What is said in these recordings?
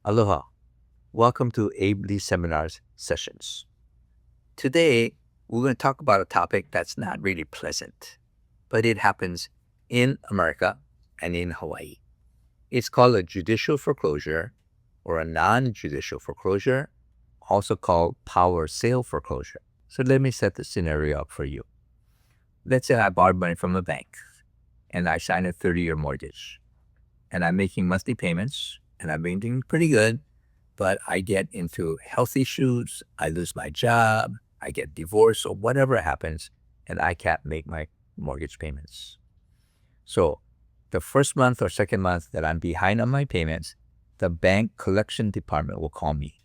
Aloha. Welcome to Abe Lee Seminars sessions. Today, we're going to talk about a topic that's not really pleasant, but it happens in America and in Hawaii. It's called a judicial foreclosure or a non-judicial foreclosure, also called power sale foreclosure. So let me set the scenario up for you. Let's say I borrowed money from a bank and I signed a 30-year mortgage and I'm making monthly payments and I've been doing pretty good, but I get into health issues, I lose my job, I get divorced or whatever happens, and I can't make my mortgage payments. So the first month or second month that I'm behind on my payments, the bank collection department will call me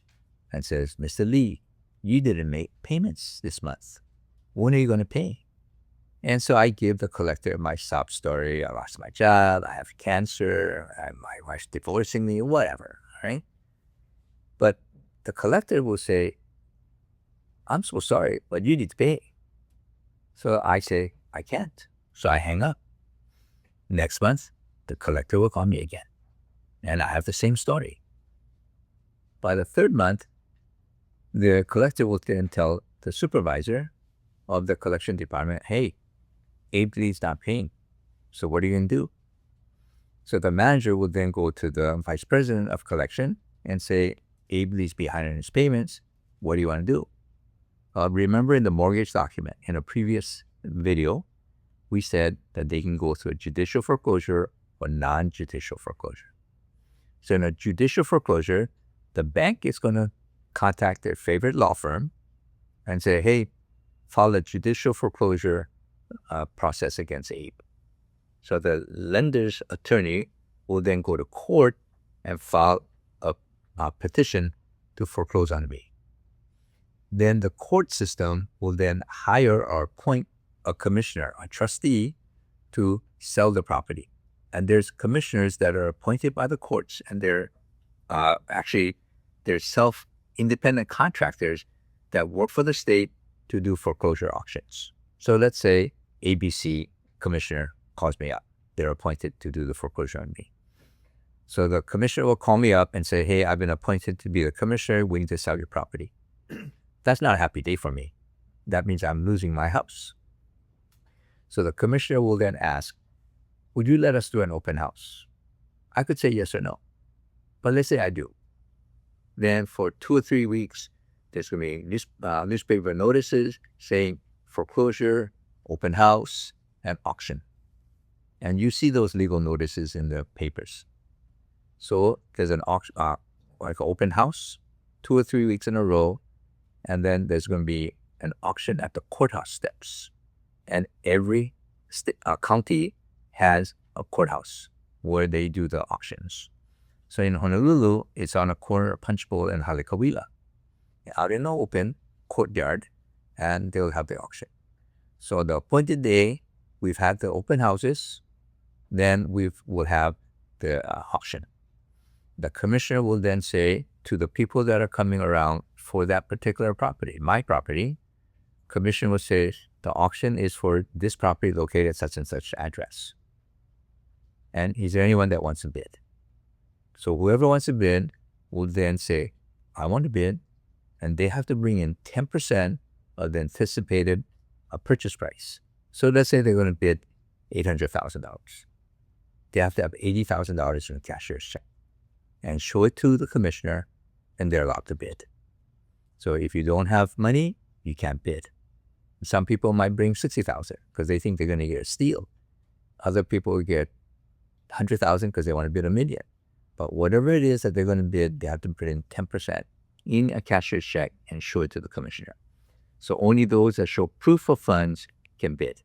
and says, Mr. Lee, you didn't make payments this month. When are you going to pay? And so I give the collector my sob story. I lost my job, I have cancer, my wife's divorcing me, whatever, right? But the collector will say, I'm so sorry, but you need to pay. So I say, I can't. So I hang up. Next month, the collector will call me again. And I have the same story. By the third month, the collector will then tell the supervisor of the collection department, hey, Abe Lee's not paying. So what are you going to do? So the manager will then go to the vice president of collection and say, Abe Lee's behind on his payments. What do you want to do? Remember in the mortgage document, in a previous video, we said that they can go through a judicial foreclosure or non-judicial foreclosure. So in a judicial foreclosure, the bank is going to contact their favorite law firm and say, hey, file a judicial foreclosure process against Abe. So the lender's attorney will then go to court and file a petition to foreclose on me. Then the court system will then hire or appoint a commissioner, a trustee, to sell the property. And there's commissioners that are appointed by the courts, and they're self-independent contractors that work for the state to do foreclosure auctions. So let's say ABC commissioner calls me up. They're appointed to do the foreclosure on me. So the commissioner will call me up and say, hey, I've been appointed to be the commissioner. We need to sell your property. That's not a happy day for me. That means I'm losing my house. So the commissioner will then ask, would you let us do an open house? I could say yes or no. But let's say I do. Then for 2 or 3 weeks, there's going to be newspaper notices saying foreclosure, open house, and auction. And you see those legal notices in the papers. So there's an auction, like an open house, 2 or 3 weeks in a row, and then there's going to be an auction at the courthouse steps. And every county has a courthouse where they do the auctions. So in Honolulu, it's on a corner of Punch Bowl and Halekawila, out in the open courtyard, and they'll have the auction. So the appointed day, we've had the open houses, then we'll have the auction. The commissioner will then say to the people that are coming around for that particular property, my property, commissioner will say, the auction is for this property located at such and such address. And is there anyone that wants to bid? So whoever wants to bid will then say, I want to bid, and they have to bring in 10% of the anticipated purchase price. So let's say they're going to bid $800,000. They have to have $80,000 in a cashier's check and show it to the commissioner, and they're allowed to bid. So if you don't have money, you can't bid. Some people might bring $60,000 because they think they're going to get a steal. Other people will get $100,000 because they want to bid $1 million. But whatever it is that they're going to bid, they have to put in 10% in a cashier's check and show it to the commissioner. So only those that show proof of funds can bid.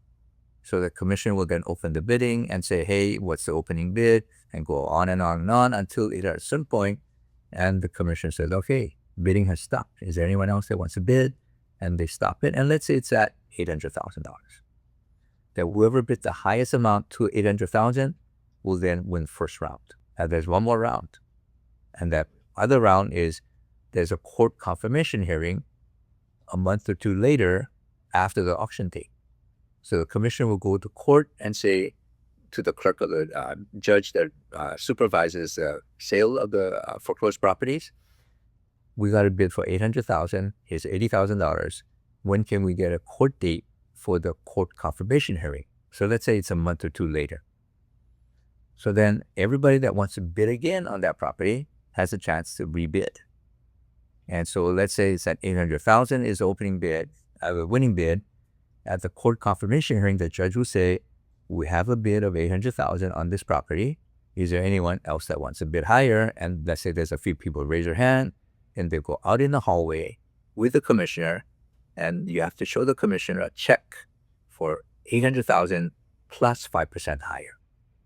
So the commissioner will then open the bidding and say, hey, what's the opening bid? And go on and on and on until it at a certain point, and the commissioner says, okay, bidding has stopped. Is there anyone else that wants to bid? And they stop it. And let's say it's at $800,000. That whoever bid the highest amount to $800,000 will then win first round. And there's one more round. And that other round is there's a court confirmation hearing a month or two later after the auction date. So the commissioner will go to court and say, to the clerk of the judge that supervises the sale of the foreclosed properties. We got a bid for $800,000. Here's $80,000. When can we get a court date for the court confirmation hearing? So let's say it's a month or two later. So then everybody that wants to bid again on that property has a chance to rebid. And so let's say it's at $800,000 is the opening bid, a winning bid. At the court confirmation hearing, the judge will say, we have a bid of $800,000 on this property. Is there anyone else that wants a bid higher? And let's say there's a few people raise their hand, and they go out in the hallway with the commissioner, and you have to show the commissioner a check for $800,000 plus 5% higher.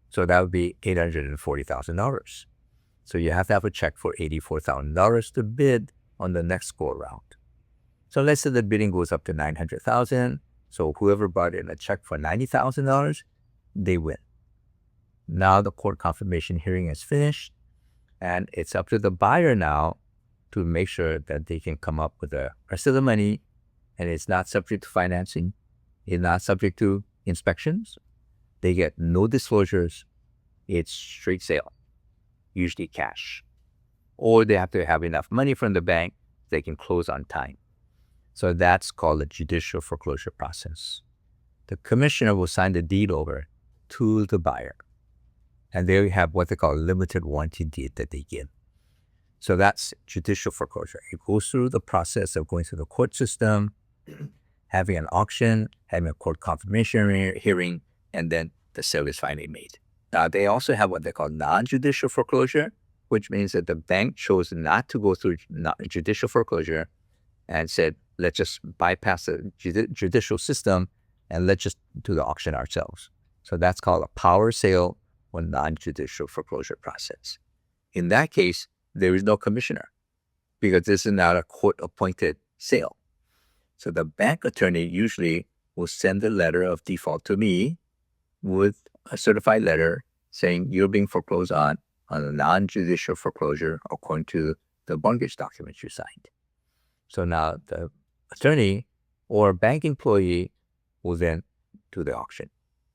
So that would be $840,000. So you have to have a check for $84,000 to bid on the next go around. So let's say the bidding goes up to $900,000. So whoever brought in a check for $90,000, they win. Now the court confirmation hearing is finished, and it's up to the buyer now to make sure that they can come up with the rest of the money, and it's not subject to financing. It's not subject to inspections. They get no disclosures. It's straight sale, usually cash. Or they have to have enough money from the bank they can close on time. So that's called the judicial foreclosure process. The commissioner will sign the deed over to the buyer, and they have what they call limited warranty deed that they give. So that's judicial foreclosure. It goes through the process of going through the court system, having an auction, having a court confirmation hearing, and then the sale is finally made. Now, they also have what they call non-judicial foreclosure, which means that the bank chose not to go through judicial foreclosure and said, let's just bypass the judicial system and let's just do the auction ourselves. So that's called a power sale or non-judicial foreclosure process. In that case, there is no commissioner because this is not a court-appointed sale. So the bank attorney usually will send a letter of default to me with a certified letter saying you're being foreclosed on a non-judicial foreclosure according to the mortgage documents you signed. So now the attorney or bank employee will then do the auction.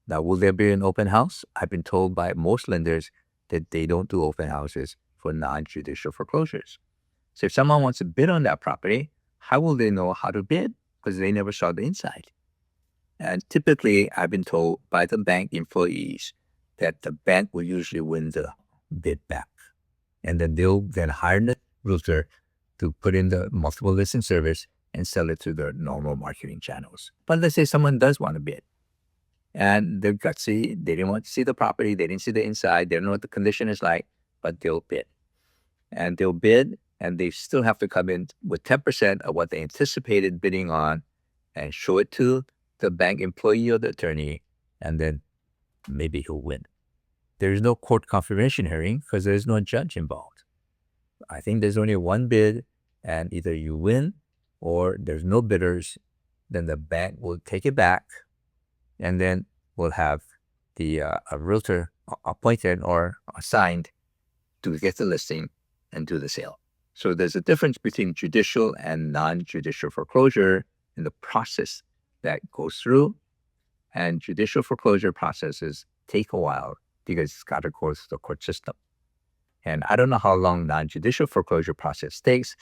Now, will there be an open house? I've been told by most lenders that they don't do open houses for non-judicial foreclosures. So if someone wants to bid on that property, how will they know how to bid? Because they never saw the inside. And typically, I've been told by the bank employees that the bank will usually win the bid back. And then they'll then hire the realtor to put in the multiple listing service and sell it through their normal marketing channels. But let's say someone does want to bid and they're gutsy, they didn't want to see the property, they didn't see the inside, they don't know what the condition is like, but they'll bid. And they'll bid and they still have to come in with 10% of what they anticipated bidding on and show it to the bank employee or the attorney, and then maybe he'll win. There is no court confirmation hearing because there's no judge involved. I think there's only one bid, and either you win or there's no bidders, then the bank will take it back, and then we'll have the a realtor appointed or assigned to get the listing and do the sale. So there's a difference between judicial and non-judicial foreclosure in the process that goes through, and judicial foreclosure processes take a while because it's got to go through the court system. And I don't know how long non-judicial foreclosure process takes,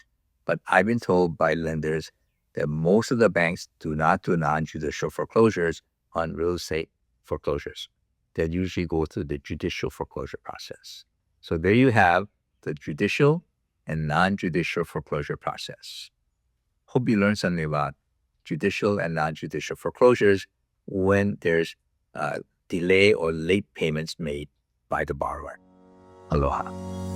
but I've been told by lenders that most of the banks do not do non-judicial foreclosures on real estate foreclosures. They usually go through the judicial foreclosure process. So there you have the judicial and non-judicial foreclosure process. Hope you learned something about judicial and non-judicial foreclosures when there's delay or late payments made by the borrower. Aloha.